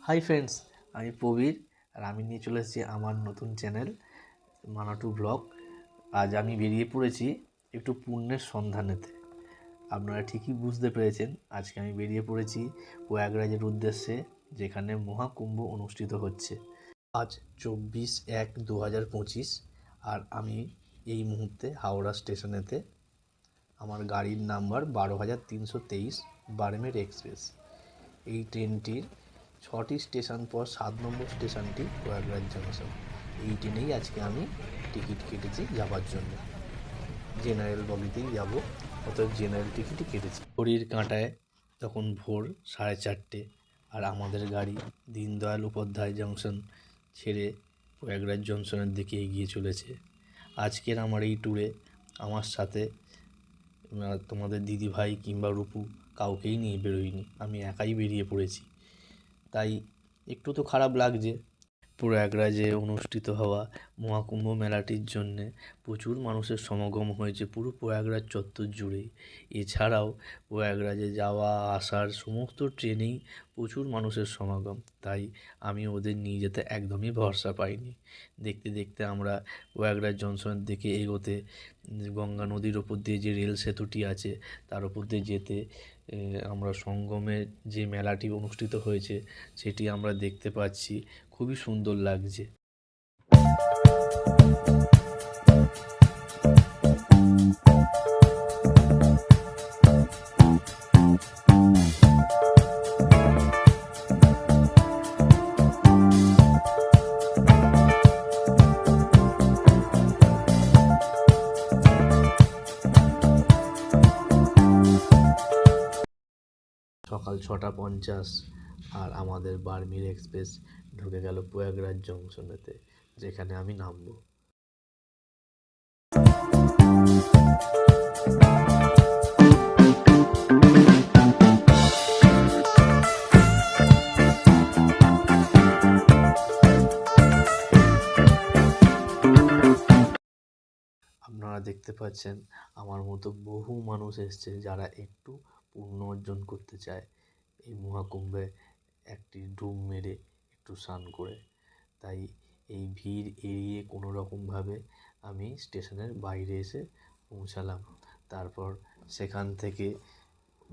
Hi friends, আমি প্রবীর। আর আমি নিয়ে চলে এসেছি আমার নতুন চ্যানেল মানাটু ব্লগ। আজ আমি বেরিয়ে পড়েছি একটু পুণ্যের সন্ধানেতে। আপনারা ঠিকই বুঝতে পেরেছেন, আজকে আমি বেরিয়ে পড়েছি প্রয়াগরাজের উদ্দেশ্যে, যেখানে মহাকুম্ভ অনুষ্ঠিত হচ্ছে। আজ 24/1/2025। আর আমি এই মুহূর্তে হাওড়া স্টেশনেতে। আমার গাড়ির নাম্বার 12,323 বারমের এক্সপ্রেস। এই ট্রেনটির 6টি স্টেশন পর 7 নম্বর স্টেশনটি প্রয়াগরাজ জংশন। এই ট্রেনেই আজকে আমি টিকিট কেটেছি যাবার জন্য। জেনারেল বগিতেই যাব, অর্থাৎ জেনারেল টিকিটই কেটেছি। ঘড়ির কাঁটায় তখন ভোর 4:30, আর আমাদের গাড়ি দীনদয়াল উপাধ্যায় জংশন ছেড়ে প্রয়াগরাজ জংশনের দিকে এগিয়ে চলেছে। আজকের আমার এই ট্যুরে আমার সাথে তোমাদের দিদিভাই কিংবা রূপু কাউকেই নিয়ে বেরোইনি, আমি একাই বেরিয়ে পড়েছি। তাই একটু তো খারাপ লাগছে। প্রয়াগরাজে অনুষ্ঠিত হওয়া মহাকুম্ভ মেলাটির জন্যে প্রচুর মানুষের সমাগম হয়েছে পুরো প্রয়াগরাজ চত্বর জুড়েই। এছাড়াও প্রয়াগরাজে যাওয়া আসার সমস্ত ট্রেনেই প্রচুর মানুষের সমাগম। তাই আমি ওদের নিয়ে যেতে একদমই ভরসা পাইনি। দেখতে দেখতে আমরা প্রয়াগরাজ জংশনের দিকে এগোতে গঙ্গা নদীর ওপর দিয়ে যে রেল সেতুটি আছে তার ওপর দিয়ে যেতে আমরা সঙ্গমের যে মেলাটি অনুষ্ঠিত হয়েছে সেটি আমরা দেখতে পাচ্ছি। খুবই সুন্দর লাগছে। সকাল 6:50, আর আমাদের বার্মির এক্সপ্রেস ঢুকে গেল প্রয়াগরাজ জংশনেতে, যেখানে আমি নামবো। আপনারা দেখতে পাচ্ছেন আমার মতো বহু মানুষ এসছে যারা একটু পুণ্য অর্জন করতে চায় এই মহাকুম্ভে একটি ডুব মেরে একটু স্নান করে। তাই এই ভিড় এড়িয়ে কোনো রকমভাবে আমি স্টেশনের বাইরে এসে পৌঁছালাম। তারপর সেখান থেকে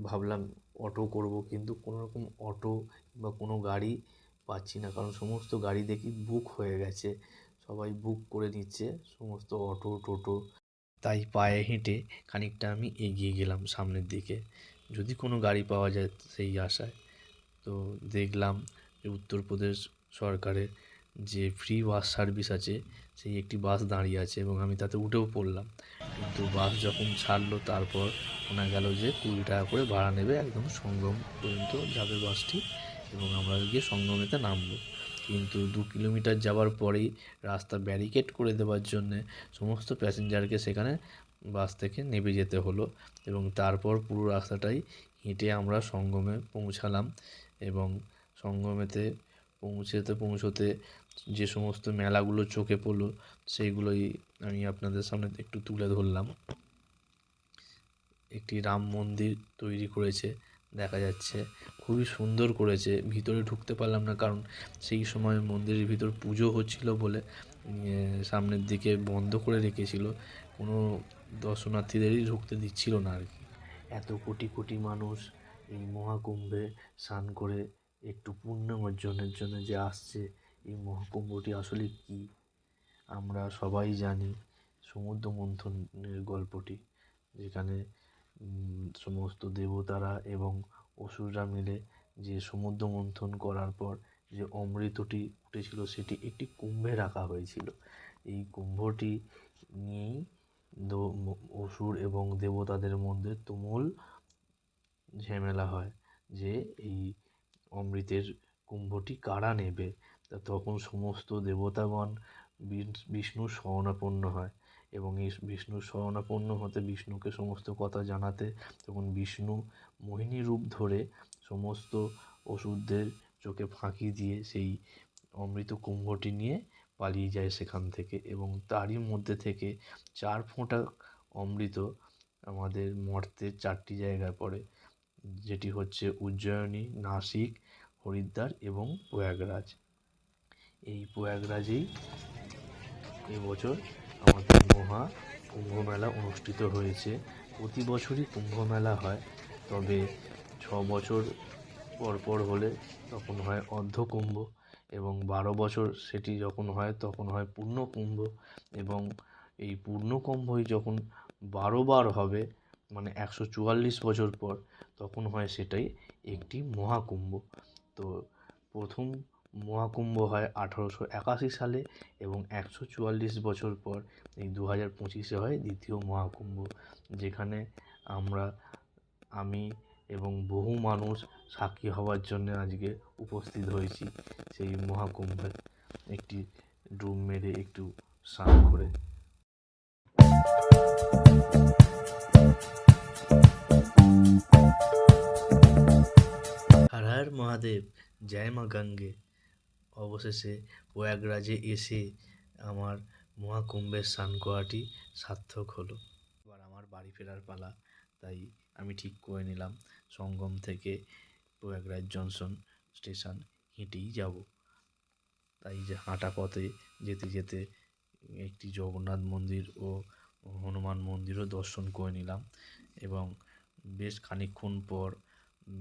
ভাবলাম অটো করব, কিন্তু কোনো রকম অটো বা কোনো গাড়ি পাচ্ছি না, কারণ সমস্ত গাড়ি দেখি বুক হয়ে গেছে, সবাই বুক করে নিচ্ছে সমস্ত অটো টোটো। তাই পায়ে হেঁটে খানিকটা আমি এগিয়ে গেলাম সামনের দিকে, যদি কোনো গাড়ি পাওয়া যায় সেই আশায়। তো দেখলাম যে উত্তরপ্রদেশ সরকারের যে ফ্রি বাস সার্ভিস আছে সেই একটি বাস দাঁড়িয়ে আছে, এবং আমি তাতে উঠেও পড়লাম। কিন্তু বাস যখন ছাড়লো তারপর শোনা গেল যে 20 টাকা করে ভাড়া নেবে, একদম সঙ্গম পর্যন্ত যাবে বাসটি, এবং আমরা গিয়ে সঙ্গমেতে নামবো। কিন্তু 2 কিলোমিটার যাওয়ার পরেই রাস্তা ব্যারিকেড করে দেওয়ার জন্যে সমস্ত প্যাসেঞ্জারকে সেখানে বাস থেকে নেমে যেতে হলো, এবং তারপর পুরো রাস্তাটাই হেঁটে আমরা সঙ্গমে পৌঁছালাম। এবং সঙ্গমেতে পৌঁছতে যে সমস্ত মেলাগুলো চোখে পড়লো সেইগুলোই আমি আপনাদের সামনে একটু তুলে ধরলাম। একটি রাম মন্দির তৈরি করেছে, দেখা যাচ্ছে খুবই সুন্দর করেছে। ভিতরে ঢুকতে পারলাম না, কারণ সেই সময় মন্দিরের ভিতর পুজো হচ্ছিল বলে সামনের দিকে বন্ধ করে রেখেছিল, কোনো দর্শনার্থীদেরই ঢুকতে দিচ্ছিল না আর কি। এত কোটি কোটি মানুষ এই মহাকুম্ভে স্নান করে একটু পুণ্য অর্জনের জন্য যে আসছে, এই মহাকুম্ভটি আসলে কী আমরা সবাই জানি। সমুদ্র মন্থনের গল্পটি, যেখানে সমস্ত দেবতারা এবং অসুররা মিলে যে সমুদ্র মন্থন করার পর যে অমৃতটি উঠেছিল সেটি একটি কুম্ভে রাখা হয়েছিল। এই কুম্ভটি নিয়েই অসুর এবং দেবতাদের মধ্যে তুমুল ঝামেলা হয় যে এই অমৃতের কুম্ভটি কারা নেবে। তখন সমস্ত দেবতাগণ বিষ্ণুর শরণাপন্ন হয়, এবং এই বিষ্ণুর শরণাপন্ন হতে, বিষ্ণুকে সমস্ত কথা জানাতে তখন বিষ্ণু মোহিনী রূপ ধরে সমস্ত অসুরদের চোখে ফাঁকি দিয়ে সেই অমৃত কুম্ভটি নিয়ে পালিয়ে যায় সেখান থেকে। এবং তারই মধ্যে থেকে 4 ফোঁটা অমৃত আমাদের মর্তের 4টি জায়গায় পড়ে, যেটি হচ্ছে উজ্জয়িনী, নাসিক, হরিদ্বার এবং প্রয়াগরাজ। এই প্রয়াগরাজেই এবছর আমাদের মহা কুম্ভ মেলা অনুষ্ঠিত হয়েছে। প্রতি বছরই কুম্ভ মেলা হয়, তবে 6 বছর পর পর হলে তখন হয় অর্ধকুম্ভ, এবং 12 বছর সেটি যখন হয় তখন হয় পূর্ণকুম্ভ, এবং এই পূর্ণকুম্ভই যখন 12বার হবে, মানে 144 বছর পর, তখন হয় সেটাই একটি মহাকুম্ভ। তো প্রথম মহাকুম্ভ হয় 1881 সালে, এবং 144 বছর পর এই 2025-এ হয় দ্বিতীয় মহাকুম্ভ, যেখানে আমি এবং বহু মানুষ সাক্ষী হওয়ার জন্য আজকে উপস্থিত হয়েছি সেই মহাকুম্ভে, একটি ডুব মেরে একটু স্নান করে। হর হর মহাদেব, জয় মা গঙ্গে। অবশেষে প্রয়াগরাজে এসে আমার মহাকুম্ভের স্নান করাটি সার্থক হলো। এবার আমার বাড়ি ফেরার পালা, তাই আমি ঠিক করে নিলাম সঙ্গম থেকে প্রয়াগরাজ জংশন স্টেশন হেঁটেই যাব। তাই যে হাঁটা পথে যেতে যেতে একটি জগন্নাথ মন্দির ও হনুমান মন্দিরও দর্শন করে নিলাম, এবং বেশ খানিকক্ষণ পর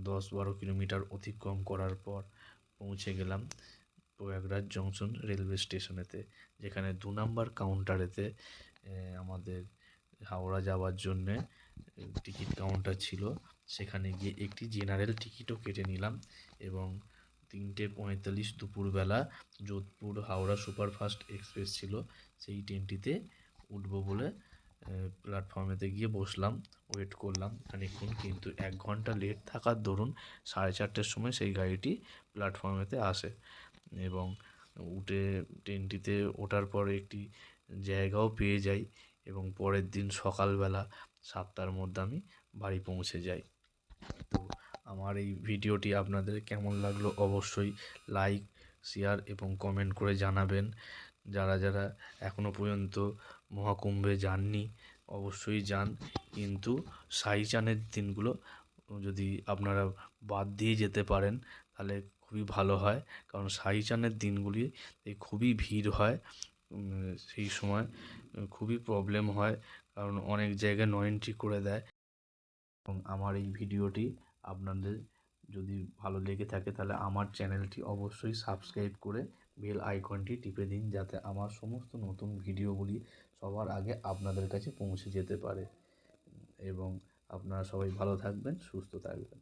10-12 কিলোমিটার অতিক্রম করার পর পৌঁছে গেলাম প্রয়াগরাজ জংশন রেলওয়ে স্টেশনেতে, যেখানে 2 নম্বর কাউন্টারেতে আমাদের হাওড়া যাওয়ার জন্যে টিকিট কাউন্টার ছিল। সেখানে গিয়ে একটি জেনারেল টিকিটও কেটে নিলাম, এবং 3:45 দুপুরবেলা যোধপুর হাওড়া সুপারফাস্ট এক্সপ্রেস ছিল, সেই ট্রেনটিতে উঠবো বলে প্ল্যাটফর্মেতে গিয়ে বসলাম, ওয়েট করলাম খানিকক্ষণ, কিন্তু 1 ঘন্টা লেট থাকার দরুন 4:30-র সময় সেই গাড়িটি প্ল্যাটফর্মেতে আসে, এবং ট্রেনটিতে ওঠার পরে একটি জায়গাও পেয়ে যাই, এবং পরের দিন সকালবেলা 7টার মধ্যে আমি বাড়ি পৌঁছে যাই। তো আমার এই ভিডিওটি আপনাদের কেমন লাগলো অবশ্যই লাইক, শেয়ার এবং কমেন্ট করে জানাবেন। যারা যারা এখনও পর্যন্ত মহাকুম্ভে যাননি অবশ্যই যান, কিন্তু শাহী স্নানের দিনগুলো যদি আপনারা বাদ দিয়ে যেতে পারেন তাহলে খুবই ভালো হয়, কারণ শাহী স্নানের দিনগুলি খুবই ভিড় হয়, সেই সময় খুবই প্রবলেম হয়, কারণ অনেক জায়গায় নো এন্ট্রি করে দেয়। এবং আমার এই ভিডিওটি আপনাদের যদি ভালো লেগে থাকে তাহলে আমার চ্যানেলটি অবশ্যই সাবস্ক্রাইব করে বেল আইকনটি টিপে দিন, যাতে আমার সমস্ত নতুন ভিডিওগুলি সবার আগে আপনাদের কাছে পৌঁছে যেতে পারে। এবং আপনারা সবাই ভালো থাকবেন, সুস্থ থাকবেন।